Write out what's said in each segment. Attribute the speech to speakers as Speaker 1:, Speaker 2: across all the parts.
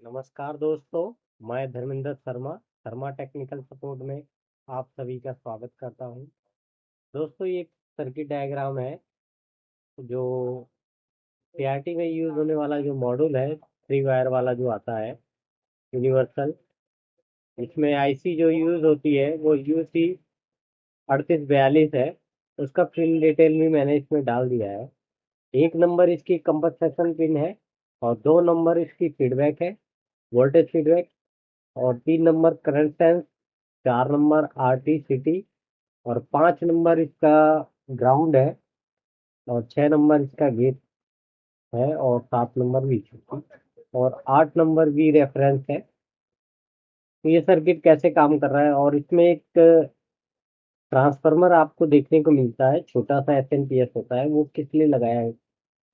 Speaker 1: नमस्कार दोस्तों। मैं धर्मेंद्र शर्मा शर्मा टेक्निकल सपोर्ट में आप सभी का स्वागत करता हूं। दोस्तों, ये एक सर्किट डायग्राम है जो सीआरटी में यूज होने वाला जो मॉड्यूल है, थ्री वायर वाला जो आता है यूनिवर्सल। इसमें आईसी जो यूज होती है वो यूसी 3842 है। उसका फिल डिटेल भी मैंने इसमें डाल दिया है। एक नंबर इसकी कंपनसेशन पिन है और दो नंबर इसकी फीडबैक है, वोल्टेज फीडबैक। और तीन नंबर करंट सेंस, चार नंबर आरटी सिटी, और पांच नंबर इसका ग्राउंड है, और छह नंबर इसका गेट है, और सात नंबर वीसीसी, और आठ नंबर वी रेफरेंस है। तो ये सर्किट कैसे काम कर रहा है, और इसमें एक ट्रांसफार्मर आपको देखने को मिलता है, छोटा सा एसएनपीएस होता है, वो किस लिए लगाया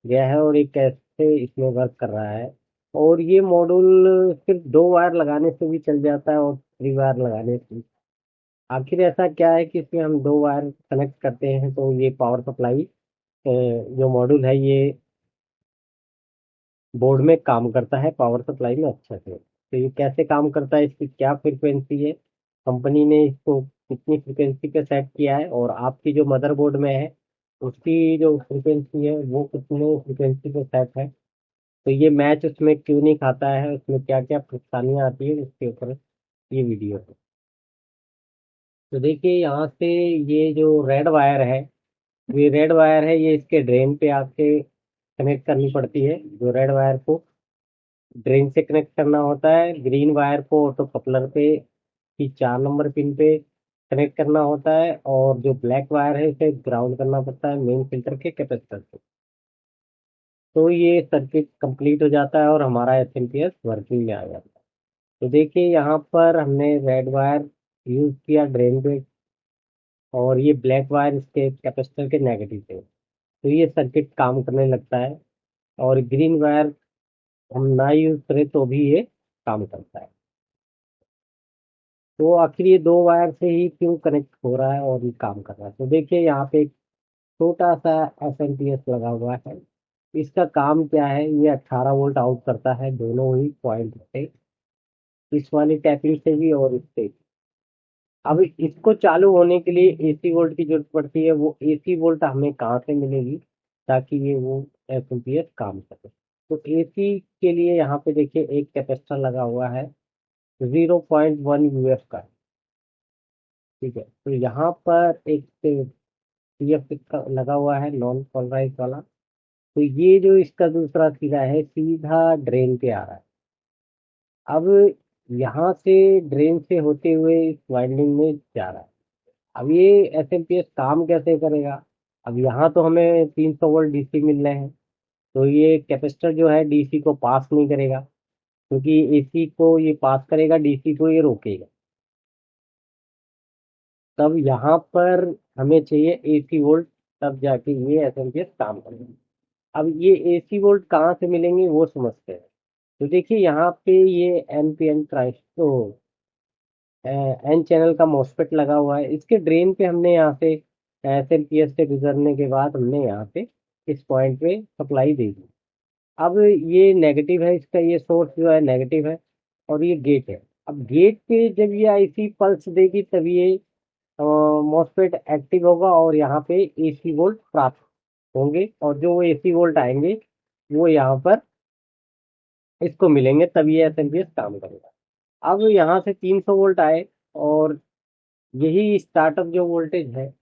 Speaker 1: गया है और ये कैसे इसमें वर्क कर रहा है। और ये मॉड्यूल सिर्फ दो वायर लगाने से भी चल जाता है और थ्री वायर लगाने से। आखिर ऐसा क्या है कि इसमें हम दो वायर कनेक्ट करते हैं तो ये पावर सप्लाई जो मॉड्यूल है ये बोर्ड में काम करता है पावर सप्लाई में अच्छे से। तो ये कैसे काम करता है, इसकी क्या फ्रीक्वेंसी है, कंपनी ने इसको कितनी फ्रीक्वेंसी पे सेट किया है, और आपकी जो मदरबोर्ड में है उसकी जो फ्रीक्वेंसी है वो कितने फ्रीक्वेंसी पे सेट है। तो ये मैच उसमें क्यों नहीं खाता है, उसमें क्या क्या परेशानियाँ आती है, उसके ऊपर ये वीडियो है। तो देखिए यहाँ से ये जो रेड वायर है, ये रेड वायर है, ये इसके ड्रेन पे आके कनेक्ट करनी पड़ती है। जो रेड वायर को ड्रेन से कनेक्ट करना होता है, ग्रीन वायर को ऑटो कपलर पे की चार नंबर पिन पे कनेक्ट करना होता है, और जो ब्लैक वायर है इसे ग्राउंड करना पड़ता है मेन फिल्टर के कैपेसिटर से। तो ये सर्किट कंप्लीट हो जाता है और हमारा एसएमपीएस वर्किंग में आ जाता है। तो देखिए यहाँ पर हमने रेड वायर यूज किया ड्रेन पे, और ये ब्लैक वायर इसके कैपेसिटर के नेगेटिव पे। तो ये सर्किट काम करने लगता है। और ग्रीन वायर हम ना यूज करें तो भी ये काम करता है। तो आखिर ये दो वायर से ही क्यों कनेक्ट हो रहा है और ये काम कर रहा है। तो देखिए यहाँ पे एक छोटा सा एसएमपीएस लगा हुआ है। इसका काम क्या है, ये 18 वोल्ट आउट करता है दोनों ही पॉइंट से, इस वाली टैपिंग से भी और इससे। अब इसको चालू होने के लिए एसी वोल्ट की जरूरत पड़ती है। वो एसी वोल्ट हमें कहाँ से मिलेगी ताकि ये वो एसएमपीएस काम करे। तो एसी के लिए यहाँ पे देखिए एक कैपेसिटर लगा हुआ है 0.1 यूएफ का। ठीक है, तो यहाँ पर एक पीएफ का लगा हुआ है नॉन पोलराइज वाला। तो ये जो इसका दूसरा सिरा है सीधा ड्रेन पे आ रहा है। अब यहाँ से ड्रेन से होते हुए इस वाइंडिंग में जा रहा है। अब ये एसएमपीएस काम कैसे करेगा। अब यहाँ तो हमें 300 वोल्ट डीसी मिल रहे हैं, तो ये कैपेसिटर जो है डीसी को पास नहीं करेगा, क्योंकि एसी को ये पास करेगा, डीसी को ये रोकेगा। तब यहाँ पर हमें चाहिए एसी वोल्ट, तब जाके ये एसएमपीएस काम करेगा। अब ये एसी वोल्ट कहाँ से मिलेंगे वो समझते हैं। तो देखिए यहाँ पे ये एनपीएन ट्रांजिस्टर एन चैनल का मॉसफेट लगा हुआ है। इसके ड्रेन पे हमने यहाँ से एसएमपीएस से गुजरने के बाद हमने यहाँ पे इस पॉइंट पे सप्लाई दे दी। अब ये नेगेटिव है, इसका ये सोर्स जो है नेगेटिव है, और ये गेट है। अब गेट पे जब ये आईसी पल्स देगी तब ये मॉसफेट एक्टिव होगा और यहाँ पे एसी वोल्ट प्राप्त होंगे, और जो एसी वोल्ट आएंगे वो यहाँ पर इसको मिलेंगे, तब ये एसएमपीएस काम करेगा। अब यहाँ से 300 वोल्ट आए, और यही स्टार्टअप जो वोल्टेज है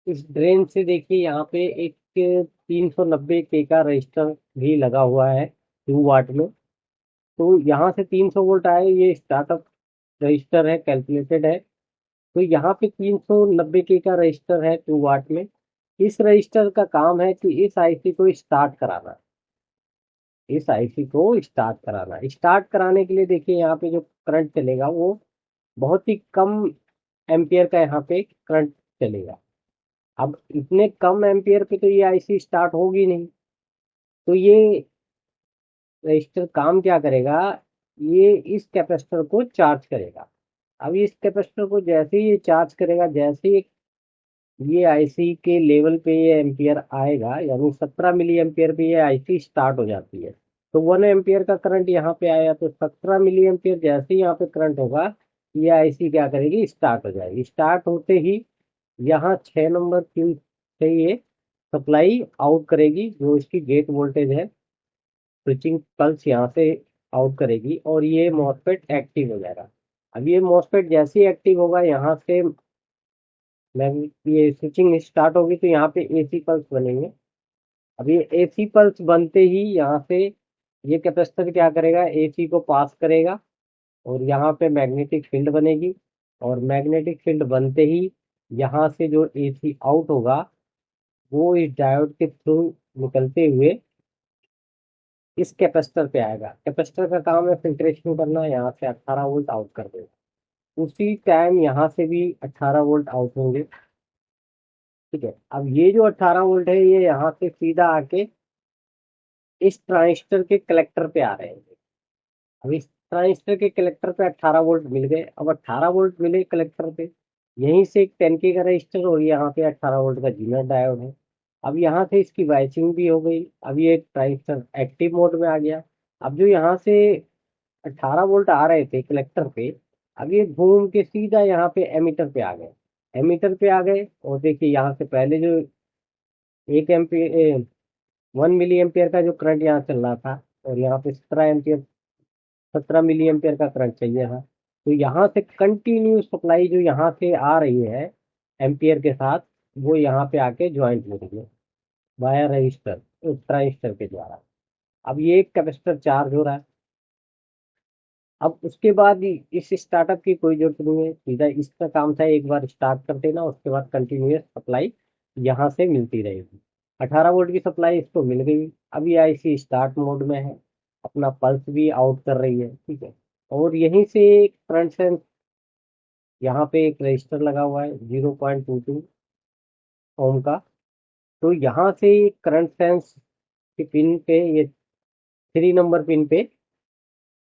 Speaker 1: इस ड्रेन से देखिए यहाँ पे एक 390 के का रजिस्टर भी लगा हुआ है 2 वाट में। तो यहाँ से 300 वोल्ट आए, ये स्टार्टअप रजिस्टर है, कैलकुलेटेड है। तो यहाँ पे 390 के का रजिस्टर है 2 वाट में। इस रजिस्टर का काम है कि इस आईसी को स्टार्ट कराना। इस आईसी को स्टार्ट कराना, स्टार्ट कराने के लिए देखिए यहाँ पे जो करंट चलेगा वो बहुत ही कम एम्पियर का यहाँ पे करंट चलेगा। अब इतने कम एम्पियर पे तो ये आईसी स्टार्ट होगी नहीं। तो ये रजिस्टर काम क्या करेगा, ये इस कैपेसिटर को चार्ज करेगा। अब इस कैपेसिटर को जैसे ही ये चार्ज करेगा, जैसे ही ये आईसी के लेवल पे ये एम्पियर आएगा, यानी 17 मिली एम्पियर पे ये आईसी स्टार्ट हो जाती है। तो 1 एम्पियर का करंट यहाँ पे आया, तो 17 मिली एम्पियर जैसे ही यहाँ पे करंट होगा, ये आईसी क्या करेगी, स्टार्ट हो जाएगी। स्टार्ट होते ही यहाँ 6 नंबर पिन से ये सप्लाई आउट करेगी, जो इसकी गेट वोल्टेज है, स्विचिंग पल्स यहाँ से आउट करेगी और ये मॉसफेट एक्टिव हो जाएगा। अब ये मॉसफेट जैसे ही एक्टिव होगा, यहाँ से ये स्विचिंग स्टार्ट होगी, तो यहाँ पे एसी पल्स बनेंगे। अब ये एसी पल्स बनते ही यहाँ से ये कैपेसिटर क्या करेगा, एसी को पास करेगा और यहाँ पे मैग्नेटिक फील्ड बनेगी, और मैग्नेटिक फील्ड बनते ही यहाँ से जो एसी आउट होगा, वो इस डायोड के थ्रू निकलते हुए इस कैपेसिटर पे आएगा। कैपेसिटर का काम है फिल्ट्रेशन करना, यहाँ से 18 वोल्ट आउट कर देगा। उसी टाइम यहाँ से भी 18 वोल्ट आउट होंगे। ठीक है, अब ये जो 18 वोल्ट है, ये यहाँ से सीधा आके इस ट्रांजिस्टर के कलेक्टर पे आ रहे हैं। अब इस ट्रांजिस्टर के कलेक्टर पे 18 वोल्ट मिल गए। अब 18 वोल्ट मिले कलेक्टर पे, यहीं से एक 10K का रजिस्टर और यहाँ पे 18 वोल्ट का जीनर डायोड है। अब यहाँ से इसकी बाइसिंग भी हो गई। अब ये ट्रांजिस्टर एक्टिव मोड में आ गया। अब जो यहाँ से 18 वोल्ट आ रहे थे कलेक्टर पे, अब ये घूम के सीधा यहाँ पे एमीटर पे आ गए। एमीटर पे आ गए और देखिए यहाँ से पहले जो 1 एम्पियर 1 मिली एम्पियर का जो करंट यहाँ चल रहा था, और यहाँ पे 17 मिली एम्पियर का करंट चाहिए था, तो यहाँ से कंटिन्यू सप्लाई जो यहाँ से आ रही है एम्पियर के साथ, वो यहाँ पे आके ज्वाइंट हो रही है वाया रजिस्टर, उस ट्रांजिस्टर के द्वारा। अब ये एक कैपेसिटर चार्ज हो रहा है। अब उसके बाद इस स्टार्टअप की कोई जरूरत नहीं है, सीधा इसका काम था एक बार स्टार्ट कर देना, उसके बाद कंटिन्यूअस सप्लाई यहाँ से मिलती रहेगी। 18 वोल्ट की सप्लाई इसको मिल गई। अब ये आईसी स्टार्ट मोड में है, अपना पल्स भी आउट कर रही है। ठीक है, और यहीं से करंट सेंस, यहाँ पे एक रजिस्टर लगा हुआ है 0.22 ओम का, तो यहाँ से करंट सेंस के पिन पे, ये 3 नंबर पिन पे,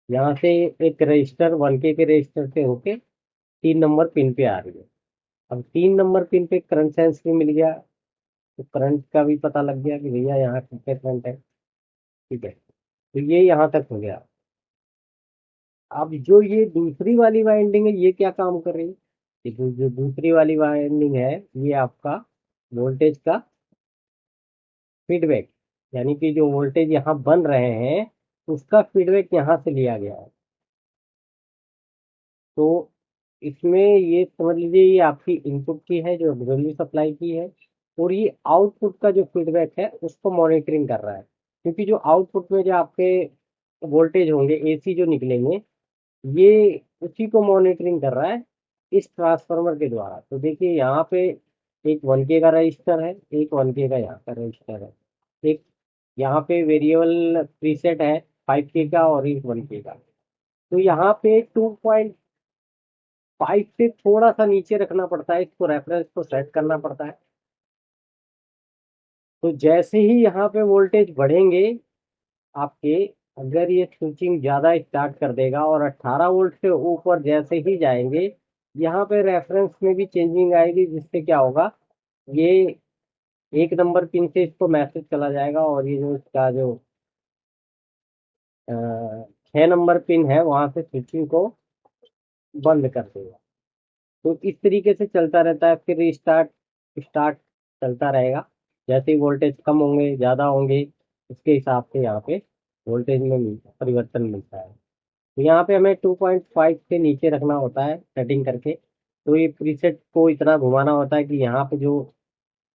Speaker 1: यहाँ से एक रजिस्टर 1K के रजिस्टर से होके 3 नंबर पिन पे आ रही है। अब 3 नंबर पिन पे करंट सेंस भी मिल गया, तो करंट का भी पता लग गया कि भैया यहाँ कितने करंट है। ठीक है, तो ये यहाँ तक हो गया। अब जो ये दूसरी वाली वाइंडिंग है, ये क्या काम कर रही है, ये जो दूसरी वाली वाइंडिंग है, ये आपका वोल्टेज का फीडबैक, यानी कि जो वोल्टेज यहाँ बन रहे हैं, उसका फीडबैक यहाँ से लिया गया है। तो इसमें ये समझ लीजिए, ये आपकी इनपुट की है जो बिजली सप्लाई की है, और ये आउटपुट का जो फीडबैक है उसको मॉनिटरिंग कर रहा है, क्योंकि जो आउटपुट में जो आपके वोल्टेज होंगे एसी जो निकलेंगे, ये उसी को मॉनिटरिंग कर रहा है इस ट्रांसफार्मर के द्वारा। तो देखिए यहाँ पे एक 1K का रजिस्टर है, एक 1K का यहाँ का रजिस्टर है, एक यहाँ पे वेरिएबल प्रीसेट है 5K का और एक 1K का। तो यहाँ पे 2.5 से थोड़ा सा नीचे रखना पड़ता है इसको, रेफरेंस को सेट करना पड़ता है। तो जैसे ही यहाँ पे वोल्टेज बढ़ेंगे आपके, अगर ये स्विचिंग ज़्यादा स्टार्ट कर देगा और 18 वोल्ट से ऊपर जैसे ही जाएंगे, यहाँ पे रेफरेंस में भी चेंजिंग आएगी, जिससे क्या होगा, ये 1 नंबर पिन से इसको मैसेज चला जाएगा, और ये जो इसका जो 6 नंबर पिन है, वहां से स्विचिंग को बंद कर देगा। तो इस तरीके से चलता रहता है, फिर स्टार्ट स्टार्ट चलता रहेगा। जैसे ही वोल्टेज कम होंगे ज़्यादा होंगे, उसके हिसाब से यहाँ पे वोल्टेज में परिवर्तन मिलता है। तो यहाँ पे हमें 2.5 से नीचे रखना होता है सेटिंग करके। तो ये प्रीसेट को इतना घुमाना होता है कि यहाँ पे जो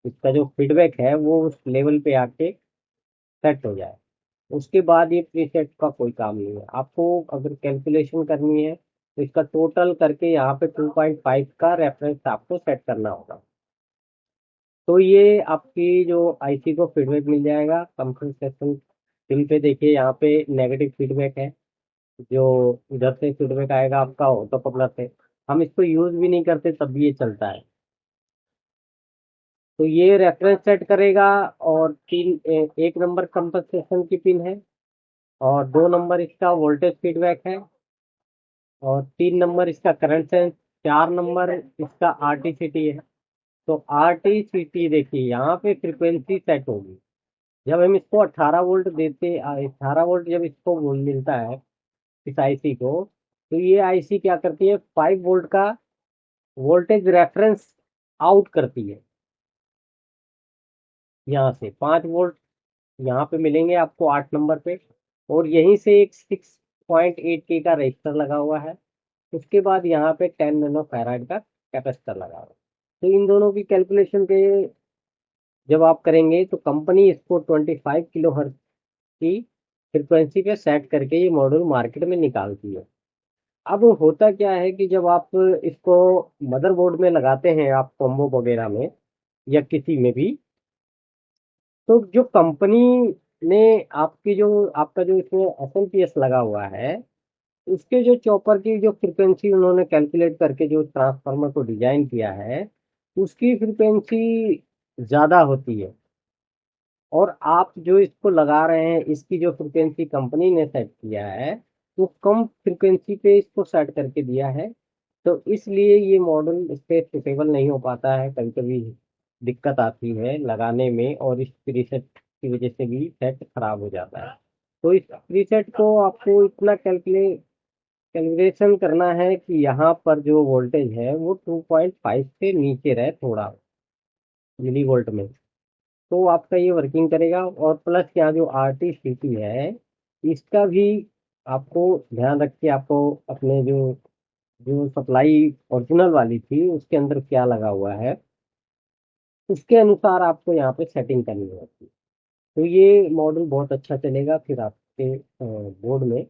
Speaker 1: इसका जो फीडबैक है वो उस लेवल पे आके सेट हो जाए। उसके बाद ये प्रीसेट का कोई काम नहीं है। आपको अगर कैलकुलेशन करनी है, तो इसका टोटल करके यहाँ पे 2.5 का रेफरेंस आपको सेट करना होगा। तो ये आपकी जो आईसी को फीडबैक मिल जाएगा कंपनसेशन पिन पे। देखिए यहाँ पे नेगेटिव फीडबैक है, जो इधर से फीडबैक आएगा आपका ऑटो कपलर से। हम इसको यूज भी नहीं करते तब भी ये चलता है। तो ये रेफरेंस सेट करेगा, और 1 नंबर कंपनसेशन की पिन है, और 2 नंबर इसका वोल्टेज फीडबैक है, और 3 नंबर इसका करंट सेंस, 4 नंबर इसका आरटीसीटी है। तो आरटीसीटी देखिए यहाँ पे फ्रीक्वेंसी सेट होगी, जब हम इसको 18 वोल्ट देते, 18 वोल्ट जब इसको मिलता है इस आईसी को, तो ये आईसी क्या करती है, 5 वोल्ट का वोल्टेज रेफरेंस आउट करती है। यहाँ से 5 वोल्ट यहाँ पे मिलेंगे आपको 8 नंबर पे, और यहीं से एक 6.8 के का रजिस्टर लगा हुआ है। उसके बाद यहाँ पे 10 नैनो फैराड का कैपेसिटर लगा हुआ है। तो इन दोनों की कैलकुलेशन के जब आप करेंगे तो कंपनी इसको 25 किलो हर्ट्ज की फ्रिक्वेंसी पे सेट करके ये मॉड्यूल मार्केट में निकालती है। अब होता क्या है कि जब आप इसको मदरबोर्ड में लगाते हैं, आप कॉम्बो वगैरह में या किसी में भी, तो जो कंपनी ने आपकी जो आपका जो इसमें एसएमपीएस लगा हुआ है, उसके जो चॉपर की जो फ्रीक्वेंसी उन्होंने कैलकुलेट करके जो ट्रांसफार्मर को डिजाइन किया है, उसकी फ्रीक्वेंसी ज़्यादा होती है। और आप जो इसको लगा रहे हैं, इसकी जो फ्रीक्वेंसी कंपनी ने सेट किया है, वो कम फ्रीक्वेंसी पे इसको सेट करके दिया है। तो इसलिए ये मॉडल इस पे सुटेबल नहीं हो पाता है, कभी कभी दिक्कत आती है लगाने में, और इस प्रीसेट की वजह से भी सेट खराब हो जाता है। तो इस प्रीसेट को आपको इतना कैलकुलेशन करना है कि यहाँ पर जो वोल्टेज है वो 2.5 से नीचे रहे थोड़ा, मिली वोल्ट में, तो आपका ये वर्किंग करेगा। और प्लस यहाँ जो आर टी सी टी है, इसका भी आपको ध्यान रख के आपको अपने जो जो सप्लाई ओरिजिनल वाली थी उसके अंदर क्या लगा हुआ है, उसके अनुसार आपको यहाँ पे सेटिंग करनी होती है। तो ये मॉडल बहुत अच्छा चलेगा फिर आपके बोर्ड में।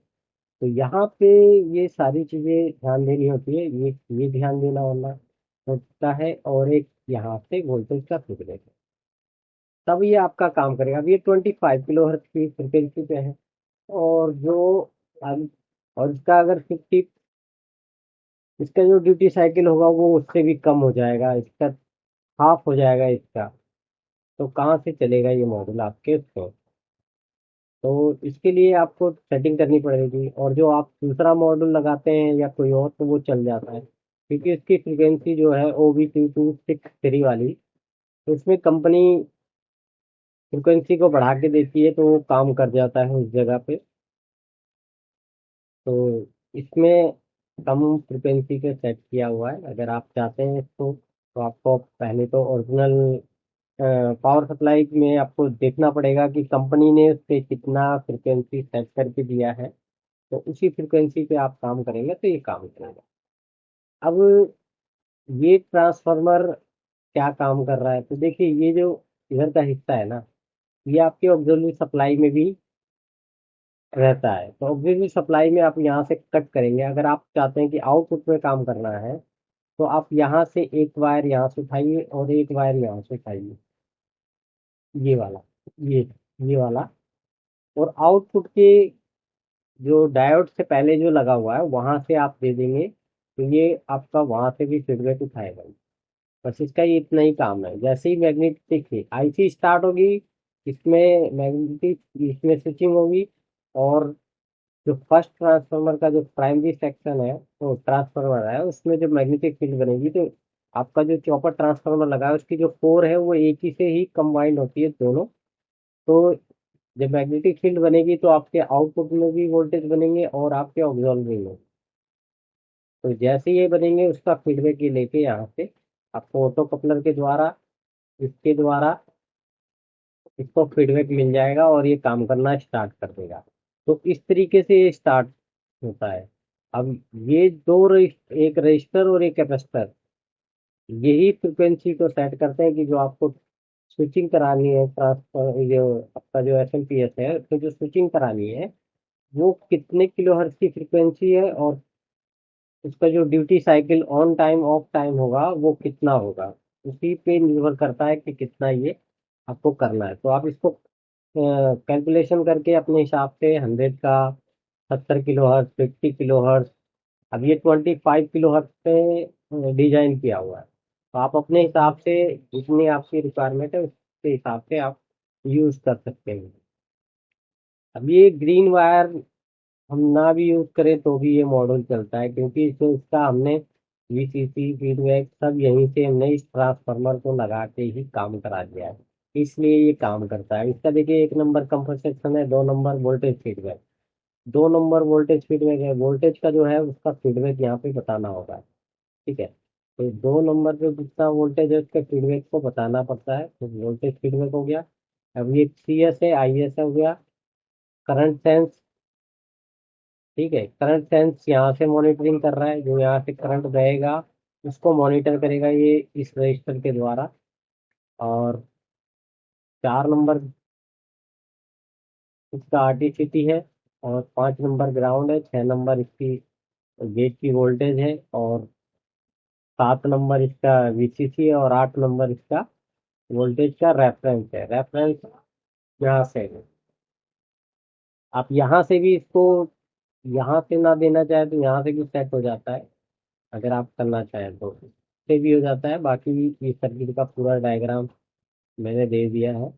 Speaker 1: तो यहाँ पे ये सारी चीज़ें ध्यान देनी होती है, ये ध्यान देना होना होता है, और एक यहाँ से वोल्टेज का फीडबैक है, तब ये आपका काम करेगा। अब ये 25 किलो हर्ट्ज की फ्रिक्वेंसी पे है, और जो और इसका अगर 50, इसका जो ड्यूटी साइकिल होगा वो उससे भी कम हो जाएगा, इसका हाफ हो जाएगा इसका। तो कहाँ से चलेगा ये मॉडल आपके उसमें? तो इसके लिए आपको सेटिंग करनी पड़ेगी, और जो आप दूसरा मॉडल लगाते हैं या कोई और, तो वो चल जाता है, क्योंकि इसकी फ्रिक्वेंसी जो है OB2263 वाली, तो उसमें कंपनी फ्रिक्वेंसी को बढ़ा के देती है, तो वो काम कर जाता है उस जगह पे। तो इसमें कम फ्रिक्वेंसी पे सेट किया हुआ है। अगर आप चाहते हैं इसको, तो आपको पहले तो ओरिजिनल पावर सप्लाई में आपको देखना पड़ेगा कि कंपनी ने उस पे कितना फ्रिक्वेंसी सेट करके दिया है, तो उसी फ्रिक्वेंसी पे आप काम करेंगे तो ये काम करेगा। अब ये ट्रांसफार्मर क्या काम कर रहा है, तो देखिए ये जो इधर का हिस्सा है ना, ये आपके ऑक्सिलरी सप्लाई में भी रहता है। तो ऑक्सिलरी सप्लाई में आप यहाँ से कट करेंगे, अगर आप चाहते हैं कि आउटपुट में काम करना है, तो आप यहाँ से एक वायर यहाँ से उठाइए और एक वायर यहाँ से उठाइए, ये वाला, ये ये वाला, और आउटपुट के जो डायोड से पहले जो लगा हुआ है वहां से आप दे देंगे, तो ये आपका वहां से भी फीडबैक उठाएगा। बस इसका ये इतना ही काम है। जैसे ही मैग्नेटिक आईसी स्टार्ट होगी, इसमें मैग्नेटिक इसमें स्विचिंग होगी, और जो फर्स्ट ट्रांसफार्मर का जो प्राइमरी सेक्शन है, वो ट्रांसफार्मर है, उसमें जो मैग्नेटिक फील्ड बनेगी, तो आपका जो चॉपर ट्रांसफार्मर लगा है उसकी जो कोर है वो एक ही से ही कंबाइंड होती है दोनों। तो जब मैग्नेटिक फील्ड बनेगी तो आपके आउटपुट में भी वोल्टेज बनेंगे और आपके ऑक्सिलरी में। तो जैसे ये बनेंगे उसका फीडबैक ये लेके यहाँ से आपको ऑटो कपलर के द्वारा, इसके द्वारा इसको फीडबैक मिल जाएगा और ये काम करना स्टार्ट कर देगा। तो इस तरीके से ये स्टार्ट होता है। अब ये एक रजिस्टर और एक कैपेसिटर, यही फ्रिक्वेंसी को सेट करते हैं कि जो आपको स्विचिंग करानी है, ट्रांसफर जो आपका जो एसएमपीएस है उसमें जो स्विचिंग करानी है, वो कितने किलो हर्ट्ज की फ्रीक्वेंसी है, और उसका जो duty cycle on time of time होगा वो कितना होगा, उसी पे निर्भर करता है कि कितना ये आपको करना है। तो आप इसको कैलकुलेशन करके अपने हिसाब से 100 का, 70 किलो हर्ट्ज, 50 किलो हर्ट्ज, अब ये 25 किलो हर्ट्ज पे डिजाइन किया हुआ है, तो आप अपने हिसाब से जितनी आपकी रिक्वायरमेंट है उसके हिसाब से आप यूज कर सकते हैं। अब ये ग्रीन वायर हम ना भी यूज करें तो भी ये मॉडल चलता है, क्योंकि इसका हमने वीसीसी फीडबैक सब यहीं से हमने इस ट्रांसफार्मर को लगा के ही काम करा दिया है। इसलिए ये काम करता है। इसका देखिए 1 नंबर कंफर्ट सेक्शन है, 2 number voltage feedback. 2 number voltage feedback है, वोल्टेज का जो है उसका फीडबैक यहाँ पे बताना होगा। ठीक है, तो 2 नंबर पे जितना वोल्टेज है उसके फीडबैक को बताना पड़ता है, तो वोल्टेज फीडबैक हो गया। अब ये CS है, IS हो गया, करंट सेंस। ठीक है, करंट सेंस यहाँ से मॉनिटरिंग कर रहा है, जो यहाँ से करंट बहेगा उसको मॉनिटर करेगा ये इस रजिस्टर के द्वारा। और 4 नंबर इसका RTCT है, और 5 नंबर ग्राउंड है, 6 नंबर इसकी गेट की वोल्टेज है, और 7 नंबर इसका VCC है, और 8 नंबर इसका वोल्टेज का रेफरेंस है। रेफरेंस यहाँ से है। आप यहाँ से भी इसको, यहाँ से ना देना चाहे तो यहाँ से भी सेट हो जाता है, अगर आप करना चाहें तो इससे भी हो जाता है। बाकी इस सर्किट का पूरा डायग्राम मैंने दे दिया है।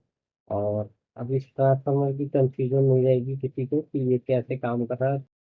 Speaker 1: और अब इस ट्रांसफार्मर की कंफ्यूजन नहीं रहेगी किसी को कि ये कैसे काम कर रहा है।